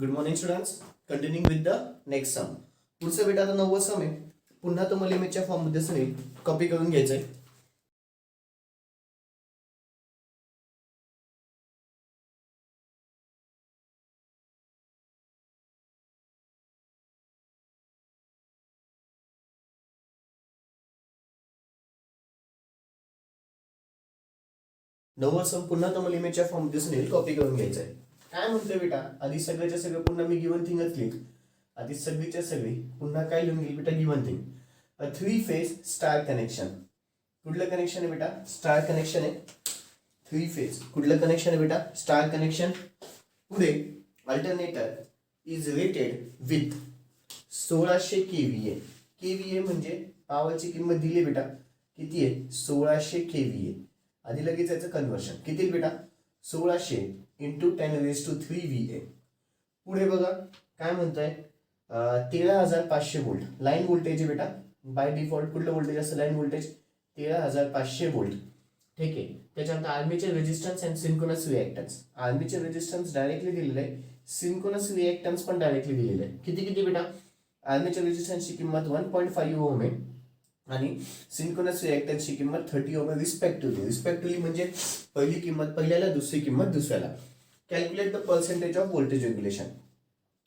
Good morning students. Continuing with the next sum. पुढचं बेटा आता 9वं सम आहे. पुन्हा तुम्हाला इमेजच्या फॉर्म मध्ये सगळी कॉपी करून घ्यायचंय. नववं सम पुन्हा तुम्हाला इमेजच्या फॉर्म मध्ये सगळी कॉपी करून घ्यायचंय. काय म्हणतोय बेटा, आधी सगळ्याच्या सगळं पुन्हा मी गिवन थिंगच लिहिली. आधी सगळीच्या सगळी पुन्हा काय लिहून घेईल बेटा, गिवन थिंग. अ 3 फेज स्टार कनेक्शन. कुठलं कनेक्शन आहे बेटा? स्टार कनेक्शन आहे. 3 फेज कुठलं कनेक्शन आहे बेटा? Star connection. पुढे alternator is rated with 1600 KVA. KVA म्हणजे पॉवरची किंमत दिली बेटा, किती आहे? 1600 केव्हीए. आधी लगेच याचं कन्वर्शन किती बेटा? 1600 इंटू 10⁻³ VA. पुढे बघा काय म्हणतंय, 13,500 वोल्ट लाईन व्होल्टेज आहे बेटा. बाय डिफॉल्ट कुठलं व्होल्टेज असतं? Line voltage 13,500 volt. ठीक आहे. त्याच्यानंतर आर्मीचे रेजिस्टन्स अँड सिंक्रोनस रिएक्टन्स. आर्मीचे रेजिस्टन्स डायरेक्टली दिलेलं आहे, सिंक्रोनस रिएक्टन्स पण डायरेक्टली दिलेलं आहे. किती किती बेटा? आर्मीच्या रेजिस्टन्सची किंमत 1.5 ओम आहे आणि सिंक्रोनस रिएक्टन्सची किंमत 30 ओम आहे. रिस्पेक्टिव्हली म्हणजे पहिली किंमत पहिल्याला, दुसरी किंमत दुसऱ्याला. Calculate the percentage of voltage regulation.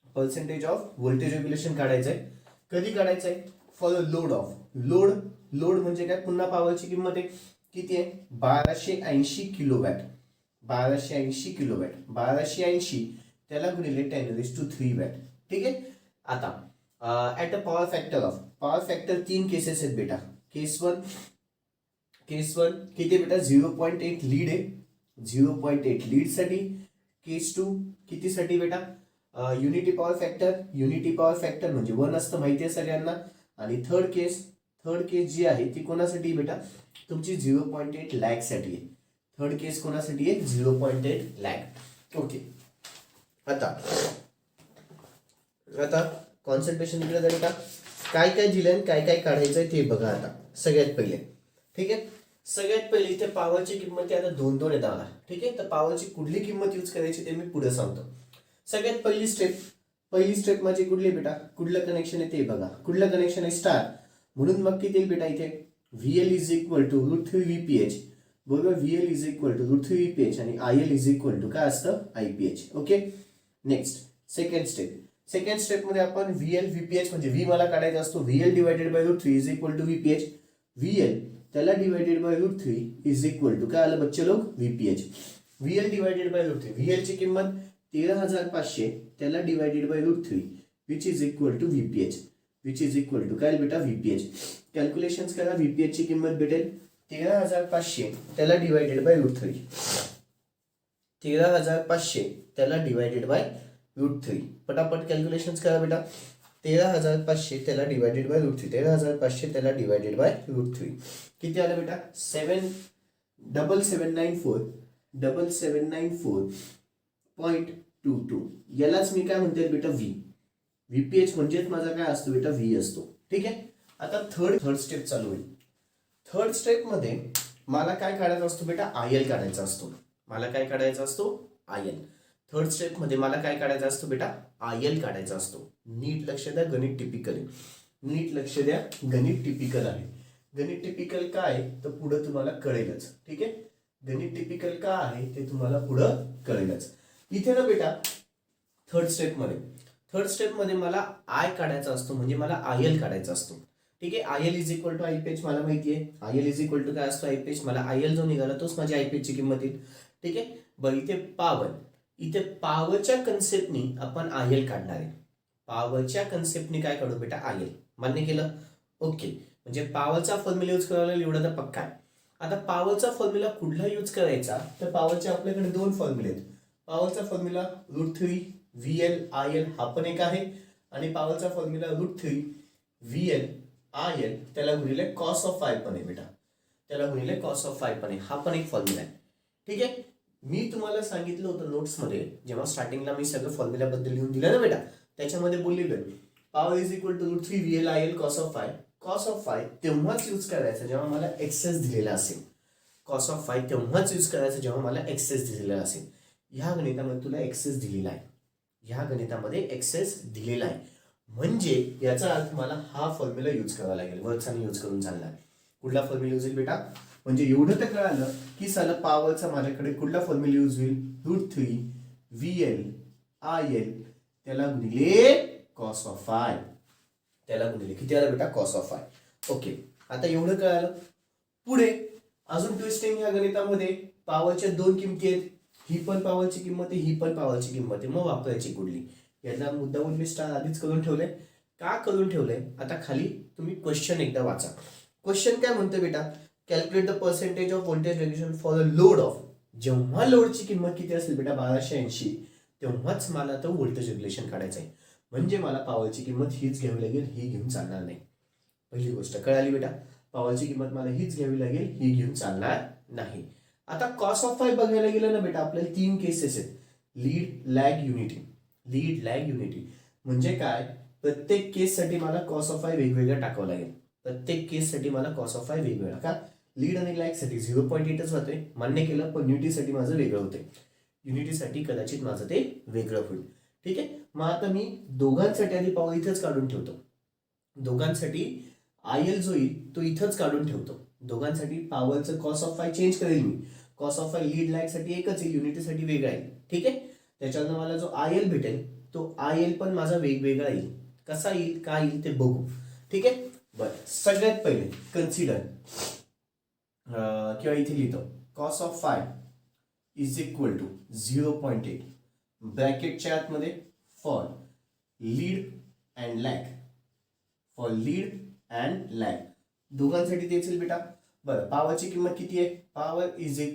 Percentage of voltage regulation काढायचंय. कधी काढायचंय? फॉर लोड ऑफ लोड म्हणजे काय? पुन्हा पॉवरची किंमत आहे, किती आहे? 1280 किलोवॅट. 1280 किलोवॅट. 1280 त्याला गुणिले 10⁻³ वॅट. ठीक आहे. आता at a power factor of, power factor 3 cases आहेत बेटा. केस वन किती बेटा? 0.8 लीड आहे. 0.8 लीड साठी. केस 2 कितीसाठी बेटा? युनिटी पॉवर फॅक्टर म्हणजे 1 असतं, माहिती आहे सगळ्यांना. आणि थर्ड केस जी आहे ती कोणासाठी बेटा? तुमची 0.8 लॅग साठी आहे. थर्ड केस कोणासाठी आहे? 0.8 लॅग. ओके. आता कॉन्सन्ट्रेशन इकडे जाईल का? काय काय दिलंय, काय काय काढायचंय ते बघा. आता सगळ्यात पहिले, ठीक आहे, सगळ्यात पहिले इथे पॉवरची किंमत आता 2 आहे दादा. ठीक आहे. तर पॉवरची कुठली किंमत यूज करायची ते मी पुढे सांगतो. सगळ्यात पहिली स्टेप माझी कुठली बेटा? कुठलं कनेक्शन आहे ते बघा. कुठलं कनेक्शन आहे? स्टार. म्हणून मग किती बेटा इथे? VL is equal to √3 VPH. बरोबर. VL is equal to √3 VPH आणि IL इज इक्वल टू काय असतं? IPH. Okay. Next second step मध्ये आपण VL VPH म्हणजे V मला काढायचा असतो. VL divided by √3 is equal to VPH. VL त्याला divided by √3 is equal to काय आलं बच्चे लोक? VPH. VL divided by √3. VL ची किंमत 13,500 त्याला divided by √3 which is equal to VPH. Which is equal to काय बेटा? VPH. कॅल्क्युलेशन्स करा. VPH ची किंमत भेटेल 13,500 त्याला डिवायडेड बाय √3. 13,500 त्याला डिवायडेड बाय √3. पटापट कॅल्क्युलेशन्स करा बेटा. 13,500 त्याला डिवायडेड बाय √3. 13,500 त्याला डिवायडेड बाय √3 किती आलं बेटा? 7,794.22. यालाच मी काय म्हणते बेटा? VPH म्हणजेच माझा काय असतो बेटा? V असतो. ठीक आहे. आता थर्ड स्टेप चालू होईल. थर्ड स्टेप मध्ये मला काय काढायचा असतो बेटा? IL काढायचा असतो. मला काय काढायचा असतो? IL. थर्ड स्टेप मध्ये मला काय काढायचा असतो बेटा? IL काढायचा असतो. नीट लक्ष द्या, गणित टिपिकल आहे. नीट लक्ष द्या, गणित टिपिकल आहे. गणित टिपिकल काय तर पुढे तुम्हाला कळेलच. ठीक आहे. गणित टिपिकल का आहे ते तुम्हाला पुढं कळेलच. इथे ना बेटा थर्ड स्टेप मध्ये मला I काढायचा असतो, म्हणजे मला IL काढायचा असतो. ठीक आहे. IL is equal to IPH मला माहिती आहे. IL इज इक्वल टू काय असतो? IPH. मला IL जो निघाला तोच माझी IPH ची किंमत येईल. ठीक आहे. बरं, इथे पॉवरच्या कन्सेप्टनी आपण IL काढणार आहे. पॉवरच्या कन्सेप्टनी काय काढू बेटा? IL. मान्य केलं? ओके. म्हणजे पॉवरचा फॉर्म्युला यूज करायला एवढा तर पक्का आहे. आता पॉवरचा फॉर्म्युला कुठला यूज करायचा तर पॉवरचे आपल्याकडे 2 फॉर्म्युले आहेत. पॉवरचा फॉर्म्युला √3 VL IL हा पण एक आहे आणि पॉवरचा फॉर्म्युला √3 VL IL त्याला गुणिले cos ऑफ फाय पण आहे बेटा. त्याला गुणिले cos ऑफ फाय पण आहे. हा पण एक फॉर्म्युला आहे. ठीक आहे. मी तुम्हाला सांगितलं होतं नोट्समध्ये, जेव्हा स्टार्टिंगला मी सगळं फॉर्म्युल्याबद्दल लिहून दिलं ना बेटा, त्याच्यामध्ये बोललेलो आहे power is equal to √3 VL IL cos of phi. Cos of phi तेव्हाच यूज करायचं जेव्हा मला एक्सेस दिलेला असेल. कॉस ऑफ फाय तेव्हाच यूज करायचं जेव्हा मला एक्सेस दिलेला असेल. ह्या गणितामध्ये तुला एक्सेस दिलेला आहे. ह्या गणितामध्ये एक्सेस दिलेला आहे. म्हणजे याचा अर्थ मला हा फॉर्म्युला यूज करावा लागेल, वरचा यूज करून चालणार. कुठला फॉर्म्युला यूज होईल बेटा? म्हणजे एवढं तर कळालं की साला पॉवरचा माझ्याकडे कुठला फॉर्म्युला यूज होईल? √3 VL IL त्याला गुणिले कॉस ऑफ फाय, त्याला गुणिले किती आलं बेटा? Cos of five. ओके, आता एवढं कळालं. पुढे अजून ट्विस्टिंग ह्या गणितामध्ये पॉवरच्या दोन किमती आहेत, ही पण पॉवरची किंमत आहे, ही पण पॉवरची किंमत आहे. मग वापरायची कुठली? याला मुद्दामून मी स्टार आधीच करून ठेवलंय. का करून ठेवलंय? आता खाली तुम्ही क्वेश्चन एकदा वाचा. क्वेश्चन काय म्हणतो बेटा? Calculate the percentage of voltage regulation for a load of. जेव्हा लोडची किंमत किती असेल बेटा? 1280, तेव्हाच मला तो व्होल्टेज रेग्युलेशन काढायचं आहे. म्हणजे मला पॉवरची किंमत हीच घ्यावी लागेल, ही घेऊन चालणार नाही. पहिली गोष्ट कळाली बेटा? पॉवरची किंमत मला हीच घ्यावी लागेल, ही घेऊन चालणार नाही. आता कॉस ऑफ फाय बघायला गेलं ना बेटा, आपल्याला 3 केसेस आहेत. Lead, lag, unity. Lead, lag, unity म्हणजे काय? प्रत्येक केससाठी मला कॉस ऑफ फाय वेगवेगळा टाकावं लागेल. प्रत्येक केससाठी मला कॉस ऑफ फाय वेगवेगळा. का? लीड आणि लॅग साठी 0.8च होते, मान्य केलं. पण युनिटीसाठी माझं वेगळं होते. युनिटीसाठी कदाचित माझं ते वेगळं होईल. ठीक आहे. मग आता मी दोघांसाठी आधी पॉवर इथंच काढून ठेवतो. दोघांसाठी IL जो येईल तो इथंच काढून ठेवतो. दोघांसाठी पॉवरचं कॉस ऑफ फाय चेंज करेल मी. Cos of phi lead lag साठी एकच येईल, युनिटीसाठी वेगळा येईल. ठीक आहे. त्याच्यानंतर मला जो IL भेटेल तो IL पण माझा वेगवेगळा येईल. कसा येईल, काय येईल ते बघू. ठीक आहे. बरं, सगळ्यात पहिले कन्सिडर किंवा इथे लिहितो cos of phi is equal to 0.8 ब्रॅकेटच्या आतमध्ये for lead and lag. For lead and lag दोघांसाठी तेच येईल बेटा. बरं, पॉवरची किंमत किती आहे?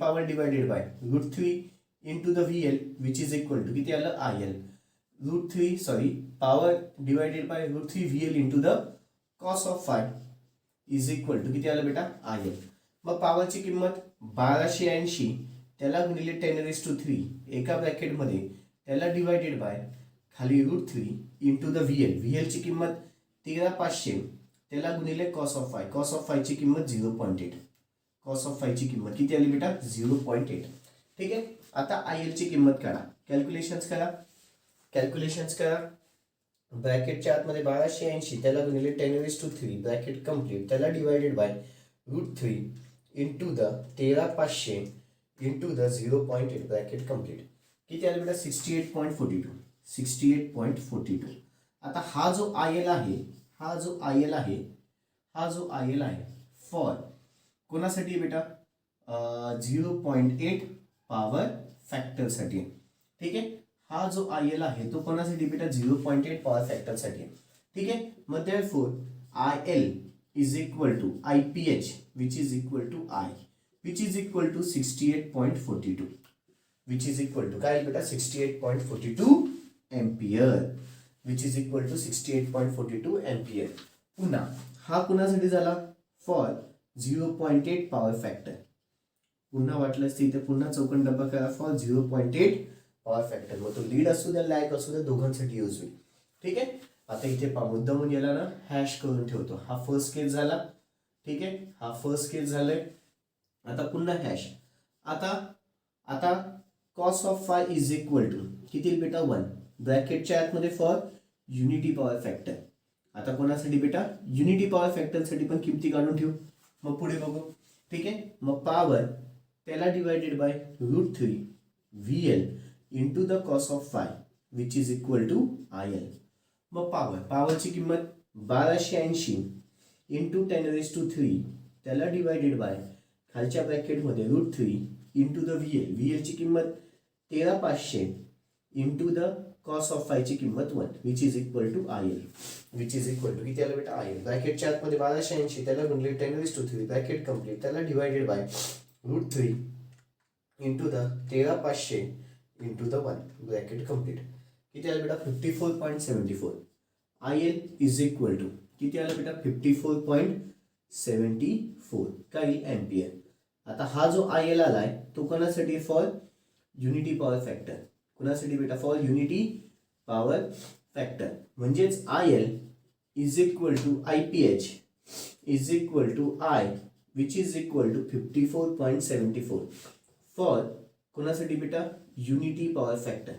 Power divided by √3 into the VL which is equal to किती आलं? IL. Power divided by √3 VL into the cos of phi is equal to किती आलं बेटा? IL. मग पॉवरची किंमत 1280 त्याला गुणिले 10⁻³ एका ब्रॅकेटमध्ये, त्याला डिवायडेड बाय खाली √3 इंटू द VL ची किंमत 13500 त्याला गुणिले cos of phi. Cos of फायची किंमत 0.8. कॉस ऑफ फायची किंमत किती आली बेटा? 0.8. ठीक आहे. आता IL ची किंमत काढा, कॅल्क्युलेशन्स करा. ब्रॅकेटच्या आतमध्ये 1280 त्याला गुणिले 10⁻³ ब्रॅकेट कम्प्लीट, त्याला divided by √3 into the 13500 into the 0.8 bracket complete. किती आलं बेटा? 68.42. आता हा जो IL आहे फॉर कोणासाठी बेटा? 0.8 पॉवर फॅक्टरसाठी. ठीक आहे. हा जो IL आहे तो कोणासाठी बेटा? 0.8 पॉवर फॅक्टरसाठी. ठीक आहे. मग therefore IL is equal to IPH which is equal to I which is equal to 68.42 which is equal to काय बेटा? 68.42 ampere which is equal to 68.42 ampere. पुन्हा हा कुणासाठी झाला? For 0.8 power factor. पुन्हा वाटलंच इथे पुन्हा चौकन डब्बा करा फॉर 0.8 पॉवर फॅक्टर. मग तो लीड असू द्या लॅग असू द्या दोघांसाठी यूज होईल. ठीक आहे. आता इथे मुद्दामून याला ना हॅश करून ठेवतो. हा फर्स्ट केस झाला. ठीक आहे. हा फर्स्ट केस झालाय. आता पुन्हा हॅश. आता cos of phi is equal to किती बेटा? 1 ब्रॅकेटच्या आतमध्ये फॉर युनिटी पॉवर फॅक्टर. आता कोणासाठी बेटा? युनिटी पॉवर फॅक्टरसाठी पण किमती काढून ठेवू. मग पुढे बघू. ठीक आहे. मग पॉवर त्याला divided by √3 VL into the cos of phi which is equal to IL. मग पॉवरची किंमत 1280 इंटू 10⁻³ त्याला डिवायडेड बाय खालच्या ब्रॅकेटमध्ये √3 इंटू द VL ची किंमत 13500 into the cos of phi ची किंमत 1 which is equal to IL which is equal to किती आलं बेटा? IL. ब्रॅकेटच्या आतमध्ये 1280 त्याला गुणिले 10⁻³ ब्रॅकेट कम्प्लीट, त्याला divided by √3 into the 13500 into the 1 bracket complete. किती आलं बेटा? 54.74. IL इज इक्वल टू किती आलं बेटा? 54.74 काही एम्पियर. आता हा जो IL आलाय तो कोणासाठी? For unity power factor. कोणासाठी बेटा? For unity power factor. म्हणजेच IL is equal to IPH is equal to I which is equal to 54.74 for कोणासाठी बेटा? Unity power factor.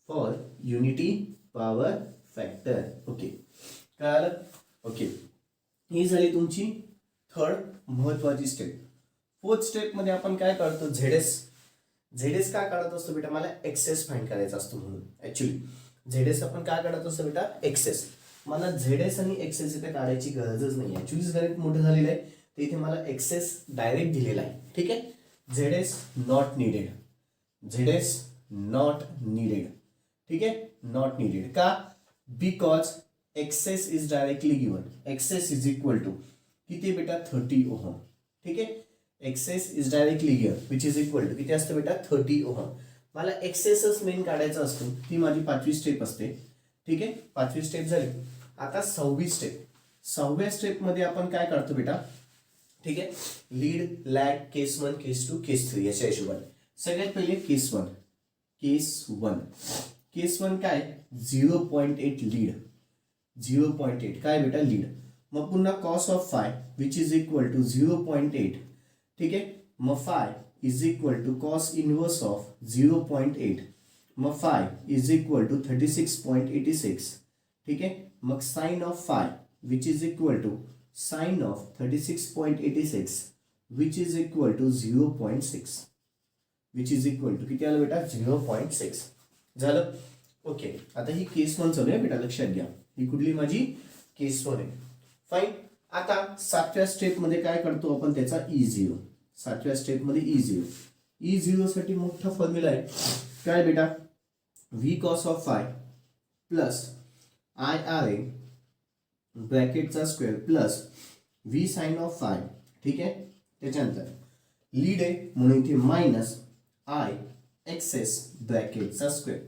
For unity power factor. Okay, कळालं? Okay, ही झाली तुमची third महत्वाची स्टेप. फोर्थ स्टेप मध्ये आपण काय करतो, झेडएस का काढत असतो बेटा, मला एक्सेस फाइंड करायचा असतो म्हणून. ऍक्च्युली झेडएस आपण काय काढत असतो बेटा, एक्सेस. मला झेडएस आणि एक्सेस इथे काढायची गरजच नाही. ऍक्च्युली गणित मोठं झालेलं आहे तर इथे मला एक्सेस डायरेक्ट दिलेला आहे. ठीक आहे, ZS not needed, ZS not needed. ठीक आहे, नॉट निडेड का, because XS is directly given. XS is equal to किती बेटा, 30 ओहम. ठीक आहे, XS is directly given which is equal to किती असतं बेटा, 30 ओहम. मला एक्सेसच मेन काढायचा असतो, ती माझी 5वी स्टेप असते. ठीक आहे, 5वी स्टेप झाली. आता 6वी स्टेप. 6व्या स्टेप मध्ये आपण काय काढतो बेटा, ठीक आहे, लीड, लॅग, केस 1, केस 2, केस 3 याच्या हिशोबाने. सगळ्यात पहिले केस 1. केस 1 काय, 0.8 लीड. 0.8 काय बेटा, लीड. मग पुन्हा cos of phi which is equal to 0.8. ठीक आहे, मग phi is equal to cos inverse of 0.8. मग फाय इज इक्वल टू 36.86. ठीक आहे, मग sine of phi which is equal to sine of 36.86 which is equal to 0.6. Which is equal to किती आलं बेटा, 0.6 झालं. ओके, आता ही केस 1 चालू आहे बेटा, लक्षात घ्या. ही कुठली माझी, केस 1 आहे. फाईन. आता 7व्या स्टेप मध्ये काय करतो आपण, त्याचा E0. 7व्या स्टेप मध्ये E0 साठी मोठा फॉर्म्युला आहे काय बेटा, V cos of phi plus IRA ब्रॅकेटचा square plus V sine of phi. ठीक आहे, त्याच्यानंतर लीड आहे म्हणून इथे मायनस I एक्सेस ब्रॅकेटचा स्क्वेअर,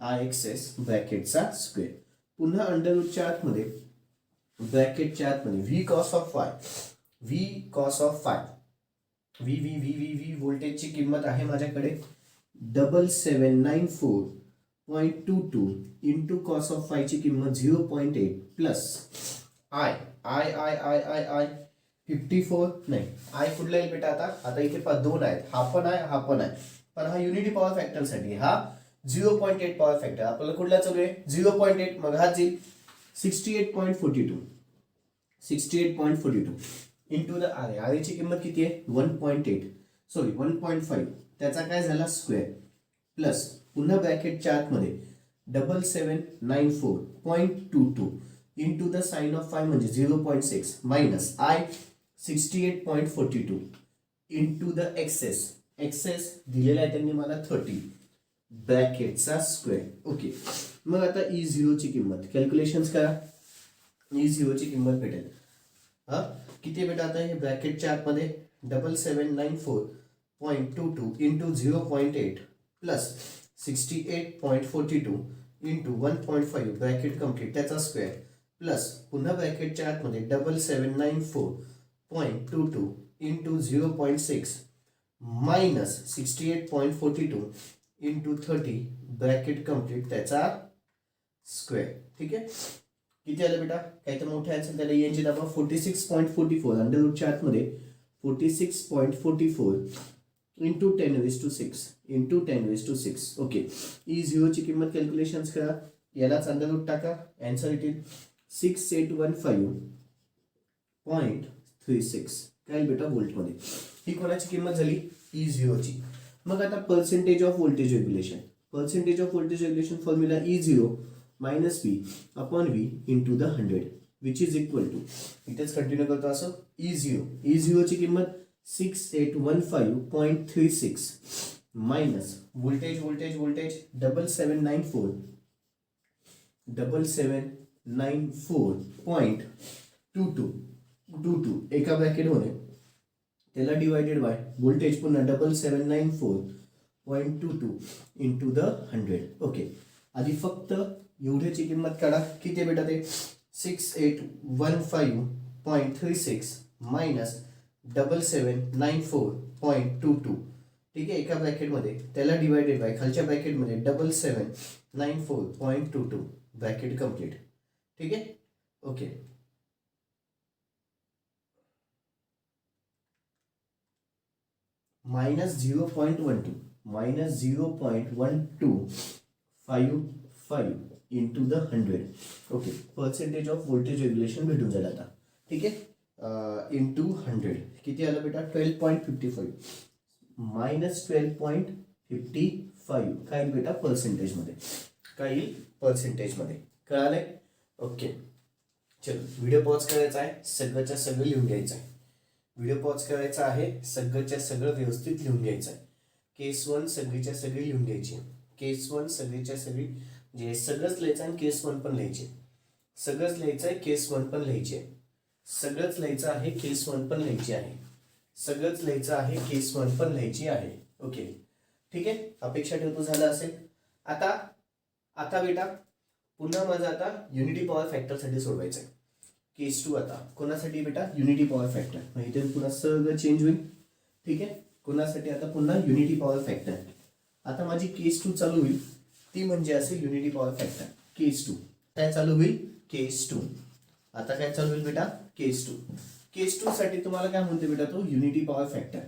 I एक्सेस ब्रॅकेटचा स्क्वेअर. पुन्हा अंडररूटच्या आतमध्ये ब्रॅकेटच्या आतमध्ये V cos of phi, V cos of phi, V व्होल्टेजची किंमत आहे माझ्याकडे 7794.22 इंटू कॉस ऑफ फाय ची किंमत 0.8 प्लस I 54 नाही, I कुठला येईल बेटा, आता इथे 2 आहेत, हा पण आहे, पण हा युनिटी पॉवर फॅक्टर साठी, हा 0.8 पॉवर फॅक्टर. आपल्याला कुठला चालू आहे, 0.8. मग हा येईल 68.42 इंटू द आर ची किंमत किती आहे, 1.5. त्याचा काय झाला, स्क्वेअर प्लस पुन्हा ब्रॅकेटच्या आतमध्ये 7794.22 into the sine of phi म्हणजे 0.6 minus I 68.42 into the XS दिलेला आहे त्यांनी मला 30 ब्रॅकेटचा स्क्वेअर. ओके, मग आता E0 ची किंमत कॅल्क्युलेशन्स करा. E0 ची किंमत भेटेल हा किती बेटा, आता हे ब्रॅकेटच्या आतमध्ये 7794.22 into 0.8 plus 68.42 into 1.5 bracket complete त्याचा स्क्वेअर प्लस पुन्हा ब्रॅकेटच्या आतमध्ये 7794.22 into 0.6 minus 68.42 into 30 bracket complete त्याचा स्क्वेअर. ठीक आहे, किती आलं बेटा, काही तर मोठे असेल त्याला यांची दाबा 46.44 अंडररूटच्या आतमध्ये 46.44 इंटू 10⁻⁶ ओके. E0 ची किंमत कॅल्क्युलेशन्स करा, यालाच अंडररूट टाका, आन्सर येतील 6815.36 काय बेटा, व्होल्टमध्ये. ही कोणाची किंमत झाली, E0 ची. मग आता percentage of voltage regulation formula E0 minus V upon V into the 100 which is equal to, इथेच कंटिन्यू करतो असं, E0 ची किंमत 6815.36 मायनस व्होल्टेज 7794.22 एका ब्रॅकेटमध्ये, त्याला डिवायडेड बाय व्होल्टेज पुन्हा 7794.22 इंटू द 100. ओके, आधी फक्त एवढ्याची किंमत काढा, किती बेटा ते 6815.36 मायनस 7794.22. ठीक आहे, एका ब्रॅकेटमध्ये त्याला डिवायडेड बाय खालच्या ब्रॅकेटमध्ये 7794.22 ब्रॅकेट कम्प्लीट. ठीक आहे, okay. Minus 0.12 0.55 into the 100. Okay, percentage of voltage regulation भेटून जाईल आता. ठीक आहे, इंटू 100 किती आलं बेटा 12.55 मायनस 12.55 काय येईल बेटा पर्सेंटेजमध्ये, काय येईल पर्सेंटेजमध्ये. कळालंय? ओके चलो, व्हिडिओ पॉज करायचा आहे, सगळंच्या सगळं लिहून घ्यायचं आहे. व्हिडिओ पॉज करायचा आहे, सगळंच्या सगळं व्यवस्थित लिहून घ्यायचं आहे. केस 1 सगळीच्या सगळी लिहून घ्यायची. केस 1 सगळीच्या सगळी म्हणजे सगळंच लिहायचं आणि केस 1 पण लिहायचे. सगळंच लिहायचं आहे, केस 1 पण लिहायची आहे. सगळंच लिहायचं आहे, केस 1 पण लिहायची आहे. सगळंच लिहायचं आहे, केस 1 पण लिहायची आहे. ओके ठीक आहे, अपेक्षा ठेवतो झालं असेल. आता आता बेटा पुन्हा माझं आता युनिटी पॉवर फॅक्टरसाठी सोडवायचं आहे. केस 2 आता कोणासाठी बेटा युनिटी पॉवर फॅक्टर, मग इथे पुन्हा सगळं चेंज होईल. ठीक आहे, कोणासाठी आता पुन्हा युनिटी पॉवर फॅक्टर. आता माझी केस 2 चालू होईल, ती म्हणजे असेल युनिटी पॉवर फॅक्टर. केस 2 काय चालू होईल, केस 2. आता काय चालू होईल बेटा केस 2. केस 2 साठी तुम्हाला काय म्हणतोय बेटा तो युनिटी पॉवर फॅक्टर.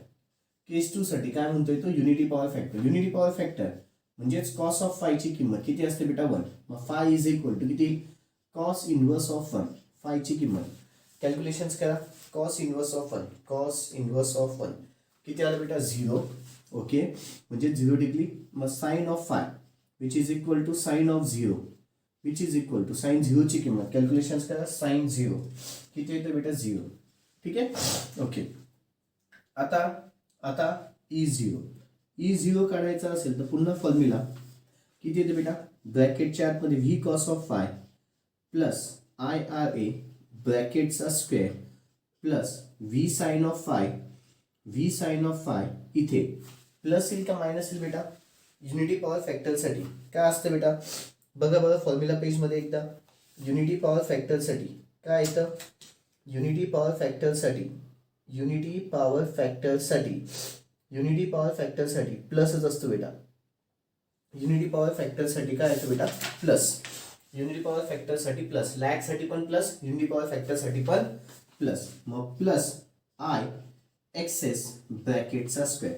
केस 2 साठी काय म्हणतोय तो unity power factor. Unity power factor म्हणजेच कॉस ऑफ फाय ची किंमत किती असते बेटा 1. मग फाय इज इक्वल टू किती कॉस इनवर्स ऑफ 1. फाय ची किंमत कॅल्क्युलेशन्स करा. Cos inverse of 1, cos inverse of 1 किती आलं बेटा 0. ओके म्हणजे 0 डिग्री. मग sine of phi which is equal to sine of 0 which is equal to sine 0 ची किंमत कॅल्क्युलेशन्स करा. साइन 0 किती येतं बेटा 0. ठीक आहे ओके. आता आता E0 काढायचा असेल तर पुन्हा फॉर्म्युला किती येते बेटा ब्रॅकेटच्या आतमध्ये V cos of phi plus IRA ब्रॅकेटचा square plus V sine of phi इथे प्लस येईल का मायनस येईल बेटा. युनिटी पॉवर फॅक्टरसाठी काय असतं बेटा बघा बघा फॉर्म्युला पेजमध्ये एकदा. युनिटी पॉवर फॅक्टरसाठी काय येतं, युनिटी पॉवर फॅक्टरसाठी प्लसच असतो बेटा. युनिटी पॉवर फॅक्टरसाठी काय येतं बेटा प्लस. युनिटी पॉवर फॅक्टरसाठी प्लस, लॅगसाठी पण प्लस, युनिटी पॉवर फॅक्टरसाठी पण प्लस. मग प्लस आय एक्सेस ब्रॅकेटचा स्क्वेअर.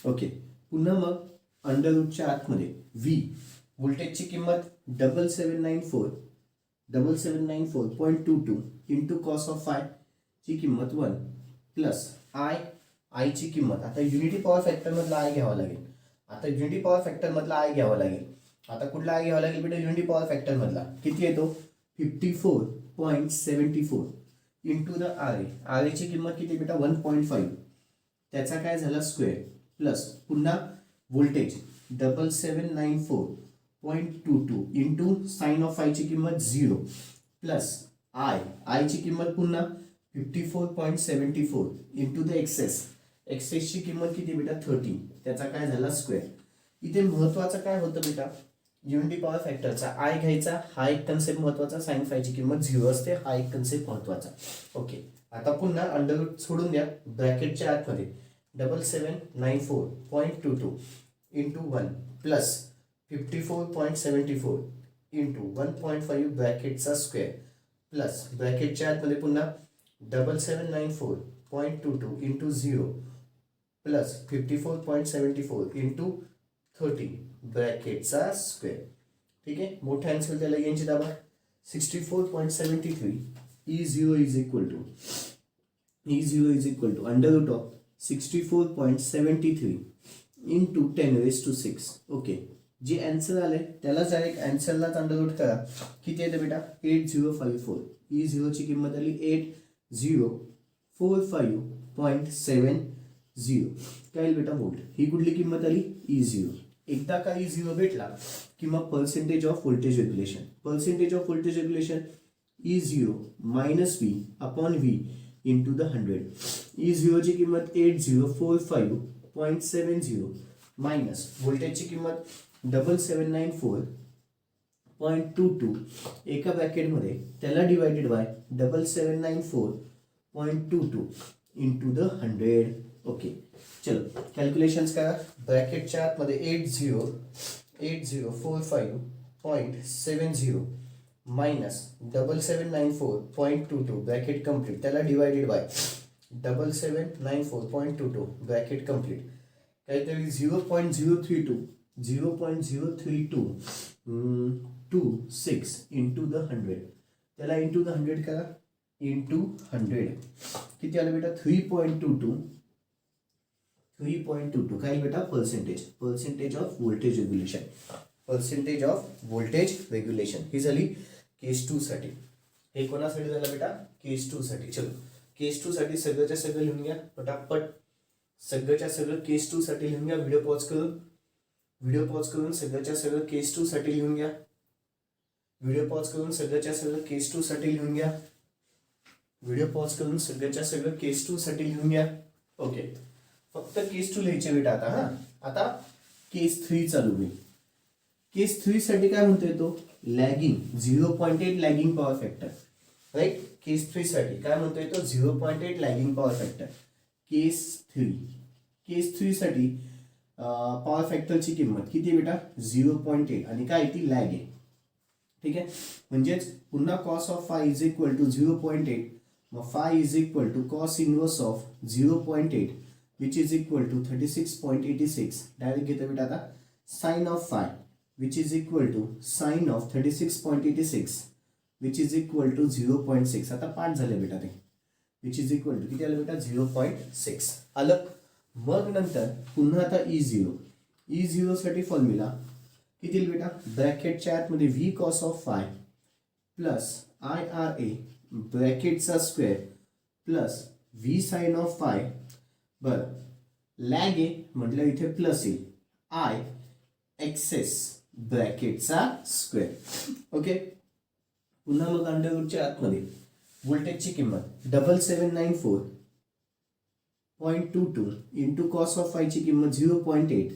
ओके पुन्हा मग अंडर रूटच्या आतमध्ये व्ही व्होल्टेजची किंमत 7794.22 इंटू कॉस ऑफ फाय ची किंमत 1 प्लस आय ची किंमत. आता युनिटी पॉवर फॅक्टर मधला आय घ्यावा लागेल. आता कुठला आय घ्यावा लागेल बेटा युनिटी पॉवर फॅक्टर मधला. किती येतो 54.74 इंटू द आर ची किंमत किती बेटा 1.5 त्याचा काय झाला स्क्वेअर प्लस पुन्हा voltage 7794.22 into sine of phi ची किंमत 0 प्लस आय ची किंमत पुन्हा 54.74 इंटू द एक्सेसची किंमत किती बेटा 30 त्याचा काय झाला स्क्वेअर. इथे महत्वाचं काय होतं बेटा युनिटी पॉवर फॅक्टरचा आय घ्यायचा, हा एक कन्सेप्ट महत्वाचा. साइन फायची किंमत 0 असते, हा एक कन्सेप्ट महत्वाचा. ओके आता पुन्हा अंडर रूट सोडून द्या. ब्रॅकेटच्या आतमध्ये 7794.22 इंटू 1 प्लस 54.74 इंटू 1.5 ब्रॅकेटचा स्क्वेअर प्लस ब्रॅकेटच्या आतमध्ये पुन्हा 7794.22 इंटू 0 प्लस 54.74 इंटू 30 ब्रॅकेटचा स्क्वेअर. ठीक आहे मोठ्या आन्सर त्याला यांची दाबा 64.73. E0 is equal to under root of 64.73 into 10⁶. Okay जे आन्सर आले त्याला डायरेक्ट आन्सरलाच अंडर रूट करा. किती येतं बेटा 8054. E0 ची किंमत आली 8045.70 काय बेटा व्होल्ट. ही कुठली किंमत आली E0. एकदा का E0 भेटला की मग percentage of voltage regulation. E0 minus V upon V into the 100. E0 ची किंमत 8045.70 मायनस व्होल्टेजची किंमत 7794.22 एका ब्रॅकेटमध्ये त्याला divided bye 7794.22 into the 100. Okay चलो कॅल्क्युलेशन्स करा. ब्रॅकेटच्या आतमध्ये 8045.70 मायनस 7794.22 ब्रॅकेट कंप्लीट त्याला डिवायडेड बाय 7794.22 ब्रॅकेट कंप्लीट काहीतरी 0.032 0.03226 इंटू द 100. त्याला इंटू द 100 करा, इंटू 100 किती आलं बेटा 3.22 काय बेटा percentage of voltage regulation. Percentage of voltage regulation ही झाली केस 2 साठी. हे कोणासाठी झालं बेटा केस 2 साठी. चलो केस 2 साठी सगळंच्या सगळं लिहून घ्या पटापट. सगळंच्या सगळं केस 2 साठी लिहून घ्या. व्हिडिओ पॉज करून सगळ्याच्या सगळं केस 2 साठी लिहून घ्या. व्हिडिओ पॉज करून सगळ्याच्या सगळं केस 2 साठी लिहून घ्या. व्हिडिओ पॉज करून सगळ्याच्या सगळं केस 2 साठी लिहून घ्या. ओके फक्त केस 2 लिहायचे बेटा आता. हा आता केस 3 चालू होईल. केस 3 साठी काय म्हणतोय तो lagging 0.8 lagging power factor. Right case 3 साठी काय म्हणतोय तो 0.8 लॅगिंग पॉवर फॅक्टर. केस 3 साठी पॉवर फॅक्टरची किंमत किती बेटा 0.8 आणि काय ती लॅग आहे. ठीक आहे म्हणजेच पुन्हा cos of phi is equal to 0.8 मग phi is equal to cos inverse of 0.8 which is equal to 36.86. Direct घेतो बेटा आता sine of phi which is equal to sine of 36.86 which is equal to 0.6. आता 5 झाले बेटा ते which is equal to किती आलं बेटा 0.6 आलं. मग नंतर पुन्हा आता E0 साठी फॉर्म्युला किती बेटा ब्रॅकेटच्या आतमध्ये V cos of phi plus IRA ब्रॅकेटचा square plus V sine of phi. बरं लॅग आहे म्हटलं इथे प्लस येईल I एक्सेस ब्रॅकेटचा स्क्वेअर. ओके पुन्हा मग अंडररूटच्या आतमध्ये व्होल्टेजची किंमत 7794.22 इंटू कॉस ऑफ फायची किंमत 0.8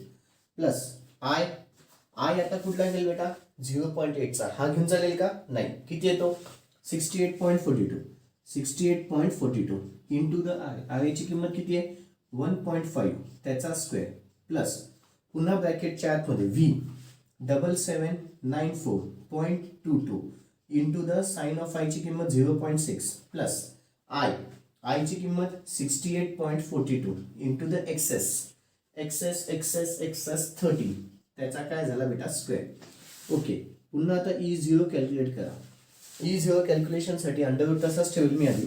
प्लस आय आता कुठला घेईल बेटा 0.8चा हा घेऊन चालेल का नाही. किती येतो 68.42 इंटू द आय ची किंमत किती आहे 1.5 त्याचा स्क्वेअर प्लस पुन्हा ब्रॅकेटच्या आतमध्ये V 7794.22 into the sine of phi ची किंमत 0.6 प्लस आय ची किंमत 68.42 इंटू द एक्सेस 30 त्याचा काय झाला बेटा स्क्वेअर. ओके पुन्हा आता E0 कॅल्क्युलेट करा. E0 कॅल्क्युलेशन साठी अंडररूट तसंच ठेवेल मी आधी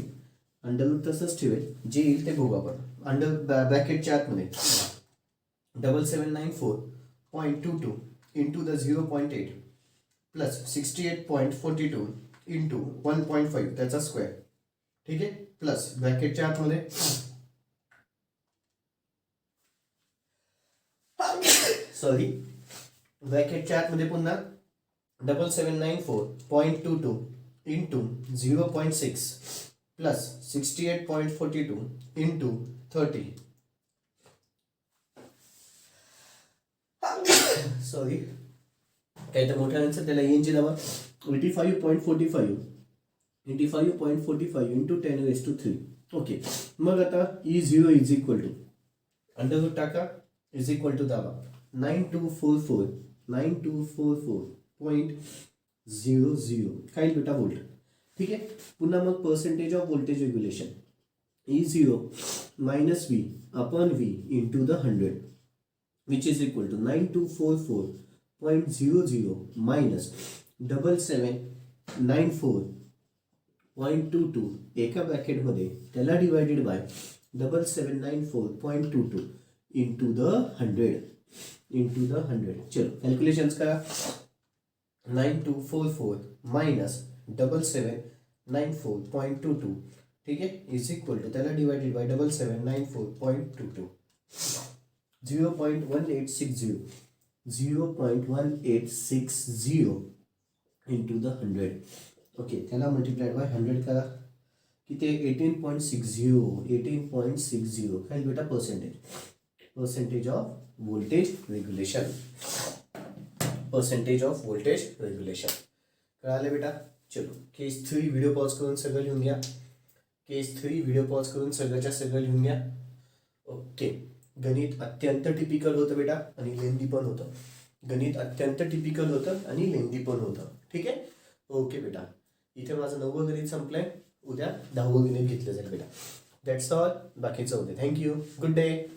अंडररूट तसंच ठेवेल जे येईल ते बघू आपण. अंडर ब्रॅकेटच्या आतमध्ये 7794.22 इंटू द 0.8 प्लस 68.42 इंटू 1.5 त्याचा स्क्वेअर. ठीक आहे प्लस ब्रॅकेटच्या आतमध्ये ब्रॅकेटच्या आतमध्ये पुन्हा 7794.22 इंटू 0.6 प्लस 68.42 इंटू 30. काय तर मोठ्या आन्सर त्याला येईनची दाबा 85.45 इंटू 10⁻³ ओके. मग आता E0 is equal to under root टाका इज इक्वल टू दाबा 9244.00 काय बेटा वोल्ट. ठीक आहे पुन्हा मग percentage of voltage regulation E0 minus V upon V into the 100 which is equal to 9244.00 minus 7794.22 एका ब्रॅकेटमध्ये त्याला डिवायडेड बाय 7794.22 इंटू द 100. चलो कॅल्क्युलेशन्स करा 9244 मायनस 7794.22 ठीक आहे इज इक्वल टू त्याला divided bye 7794.22 0.1860 into the 100. Okay त्याला मल्टिप्लाइड बाय 100 करा किती 18.60 काय बेटा पर्सेंटेज ऑफ व्होल्टेज रेग्युलेशन. कळाले बेटा. चलो केस 3 व्हिडिओ पॉज करून सगळं लिहून घ्या. सगळ्याच्या सगळं लिहून घ्या. ओके गणित अत्यंत टिपिकल होतं बेटा आणि लेंदी पण होतं. ठीक आहे ओके बेटा. इथे माझं 9वं गणित संपलंय. उद्या 10वं गणित घेतलं जाईल बेटा. That's all. बाकीचं होते. थँक्यू. Good day.